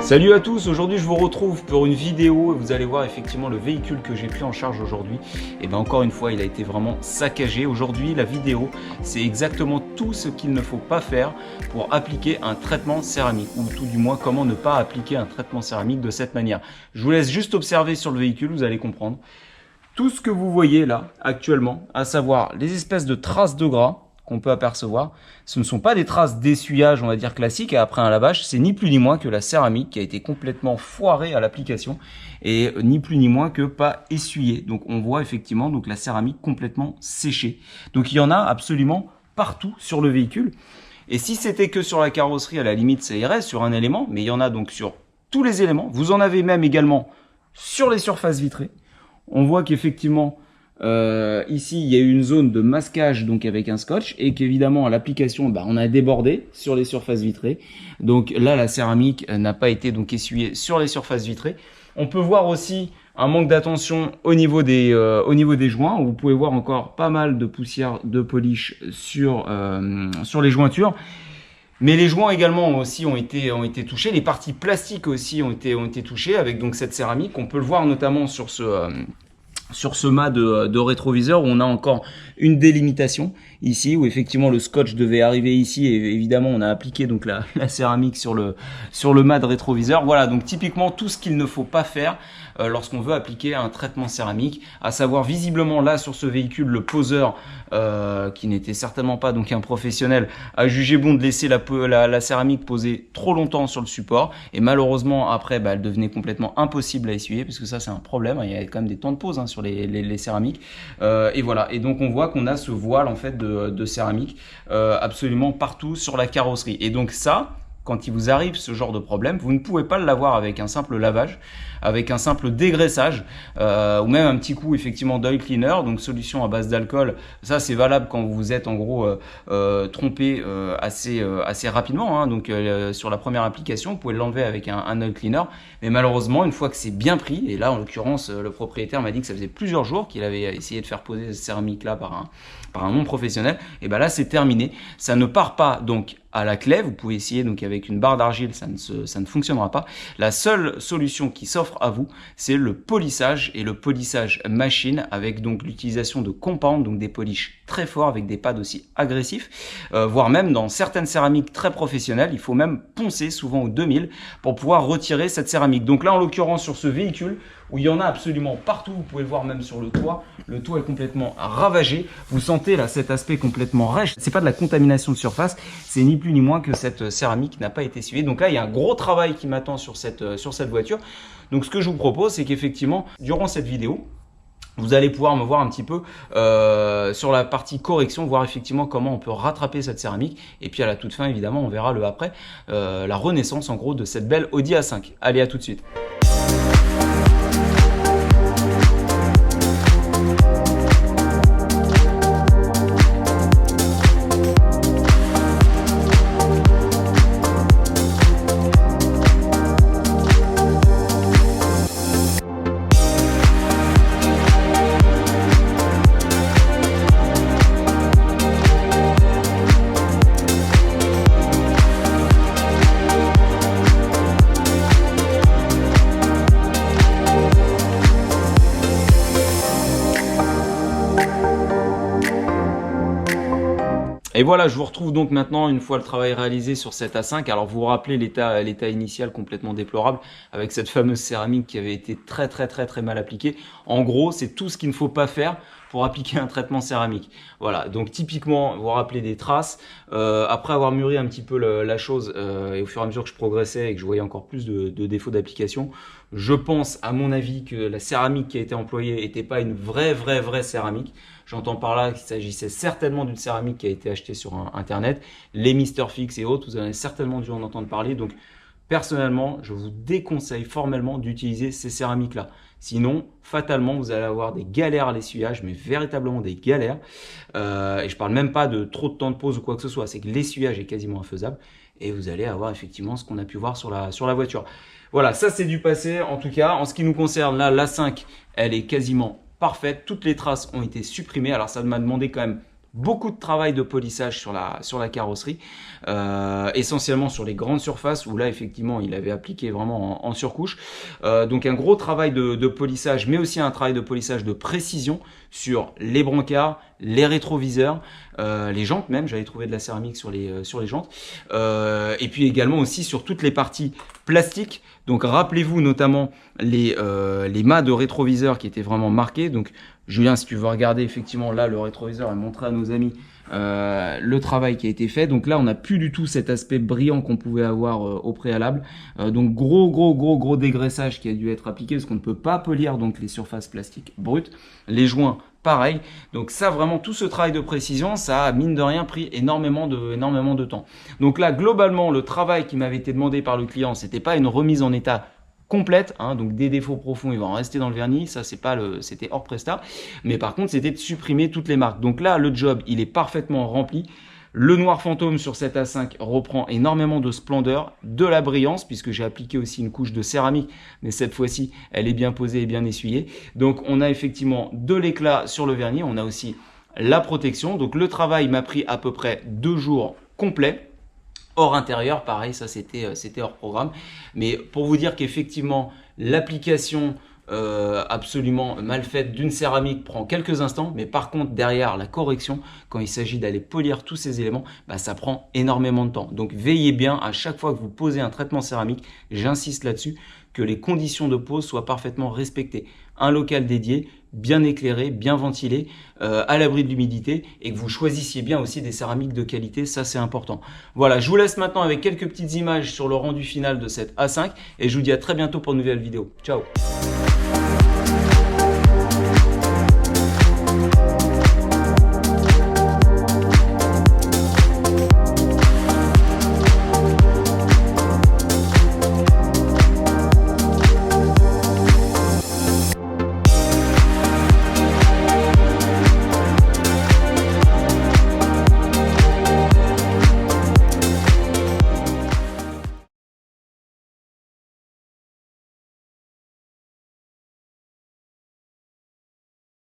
Salut à tous, aujourd'hui je vous retrouve pour une vidéo et vous allez voir effectivement le véhicule que j'ai pris en charge aujourd'hui. Et bien encore une fois il a été vraiment saccagé. Aujourd'hui la vidéo c'est exactement tout ce qu'il ne faut pas faire pour appliquer un traitement céramique, ou tout du moins comment ne pas appliquer un traitement céramique de cette manière. Je vous laisse juste observer sur le véhicule, vous allez comprendre. Tout ce que vous voyez là actuellement, à savoir les espèces de traces de gras qu'on peut apercevoir, ce ne sont pas des traces d'essuyage, on va dire classique, après un lavage, c'est ni plus ni moins que la céramique qui a été complètement foirée à l'application et ni plus ni moins que pas essuyée. Donc on voit effectivement donc la céramique complètement séchée. Donc il y en a absolument partout sur le véhicule. Et si c'était que sur la carrosserie, à la limite ça irait sur un élément, mais il y en a donc sur tous les éléments. Vous en avez même également sur les surfaces vitrées. On voit qu'effectivement ici il y a eu une zone de masquage donc avec un scotch et qu'évidemment à l'application on a débordé sur les surfaces vitrées. Donc là la céramique n'a pas été donc essuyée sur les surfaces vitrées. On peut voir aussi un manque d'attention au niveau des joints, où vous pouvez voir encore pas mal de poussière de polish sur les jointures. Mais les joints également aussi ont été touchés, les parties plastiques aussi ont été touchées avec donc cette céramique. On peut le voir notamment sur ce mât de rétroviseur où on a encore une délimitation ici, où effectivement le scotch devait arriver ici et évidemment on a appliqué donc la céramique sur le mât de rétroviseur. Voilà, donc typiquement tout ce qu'il ne faut pas faire lorsqu'on veut appliquer un traitement céramique, à savoir visiblement là sur ce véhicule le poseur qui n'était certainement pas donc un professionnel a jugé bon de laisser la céramique poser trop longtemps sur le support, et malheureusement après elle devenait complètement impossible à essuyer, parce que ça c'est un problème, il y a quand même des temps de pause sur les céramiques, et voilà, et donc on voit qu'on a ce voile en fait de céramique absolument partout sur la carrosserie. Et donc ça, quand il vous arrive ce genre de problème, vous ne pouvez pas l'avoir avec un simple lavage, avec un simple dégraissage, ou même un petit coup effectivement d'oil cleaner, donc solution à base d'alcool. Ça c'est valable quand vous vous êtes en gros trompé assez rapidement, donc sur la première application vous pouvez l'enlever avec un oil cleaner, mais malheureusement une fois que c'est bien pris, et là en l'occurrence le propriétaire m'a dit que ça faisait plusieurs jours qu'il avait essayé de faire poser cette céramique là par un non professionnel, et là c'est terminé, ça ne part pas donc à la clé. Vous pouvez essayer donc avec une barre d'argile, ça ne fonctionnera pas. La seule solution qui s'offre à vous, c'est le polissage, et le polissage machine avec donc l'utilisation de compound, donc des polishes très forts avec des pads aussi agressifs, voire même dans certaines céramiques très professionnelles, il faut même poncer souvent au 2000 pour pouvoir retirer cette céramique. Donc là en l'occurrence sur ce véhicule où il y en a absolument partout, vous pouvez le voir même sur le toit est complètement ravagé. Vous sentez là cet aspect complètement rêche. C'est pas de la contamination de surface, c'est ni plus ni moins que cette céramique n'a pas été essuyée. Donc là il y a un gros travail qui m'attend sur cette voiture. Donc ce que je vous propose, c'est qu'effectivement durant cette vidéo, vous allez pouvoir me voir un petit peu sur la partie correction, voir effectivement comment on peut rattraper cette céramique. Et puis à la toute fin, évidemment, on verra le après, la renaissance en gros de cette belle Audi A5. Allez, à tout de suite. Et voilà, je vous retrouve donc maintenant une fois le travail réalisé sur cette A5. Alors vous vous rappelez l'état initial complètement déplorable avec cette fameuse céramique qui avait été très mal appliquée. En gros, c'est tout ce qu'il ne faut pas faire pour appliquer un traitement céramique. Voilà, donc typiquement, vous vous rappelez des traces. Après avoir mûri un petit peu la chose, et au fur et à mesure que je progressais et que je voyais encore plus de défauts d'application, je pense, à mon avis, que la céramique qui a été employée n'était pas une vraie céramique. J'entends par là qu'il s'agissait certainement d'une céramique qui a été achetée sur Internet. Les Mister Fix et autres, vous en avez certainement dû en entendre parler. Donc, personnellement, je vous déconseille formellement d'utiliser ces céramiques-là. Sinon, fatalement, vous allez avoir des galères à l'essuyage, mais véritablement des galères. Et je parle même pas de trop de temps de pause ou quoi que ce soit. C'est que l'essuyage est quasiment infaisable. Et vous allez avoir effectivement ce qu'on a pu voir sur la voiture. Voilà, ça c'est du passé. En tout cas, en ce qui nous concerne, là, l'A5, elle est quasiment parfaite. Toutes les traces ont été supprimées. Alors, ça m'a demandé quand même Beaucoup de travail de polissage sur la carrosserie, essentiellement sur les grandes surfaces où là effectivement il avait appliqué vraiment en surcouche. Donc un gros travail de polissage, mais aussi un travail de polissage de précision sur les brancards, les rétroviseurs, les jantes même, j'avais trouvé de la céramique sur les jantes, et puis également aussi sur toutes les parties plastiques. Donc rappelez-vous notamment les mâts de rétroviseur qui étaient vraiment marqués. Donc Julien, si tu veux regarder effectivement là le rétroviseur et montrer à nos amis le travail qui a été fait. Donc là on n'a plus du tout cet aspect brillant qu'on pouvait avoir au préalable. Donc gros dégraissage qui a dû être appliqué parce qu'on ne peut pas polir donc les surfaces plastiques brutes. Les joints pareil. Donc ça vraiment tout ce travail de précision, ça a mine de rien pris énormément de temps. Donc là globalement le travail qui m'avait été demandé par le client, c'était pas une remise en état complète, hein, donc des défauts profonds ils vont en rester dans le vernis, ça c'était hors prestat, mais par contre c'était de supprimer toutes les marques. Donc là le job il est parfaitement rempli. Le noir fantôme sur cette A5 reprend énormément de splendeur, de la brillance, puisque j'ai appliqué aussi une couche de céramique, mais cette fois-ci, elle est bien posée et bien essuyée. Donc, on a effectivement de l'éclat sur le vernis, on a aussi la protection. Donc, le travail m'a pris à peu près 2 jours complets. Hors intérieur, pareil, ça c'était hors programme. Mais pour vous dire qu'effectivement, l'application absolument mal faite d'une céramique prend quelques instants, mais par contre derrière la correction, quand il s'agit d'aller polir tous ces éléments, bah, ça prend énormément de temps. Donc veillez bien à chaque fois que vous posez un traitement céramique, j'insiste là-dessus, que les conditions de pose soient parfaitement respectées. Un local dédié, bien éclairé, bien ventilé, à l'abri de l'humidité, et que vous choisissiez bien aussi des céramiques de qualité, ça c'est important. Voilà, je vous laisse maintenant avec quelques petites images sur le rendu final de cette A5, et je vous dis à très bientôt pour une nouvelle vidéo. Ciao!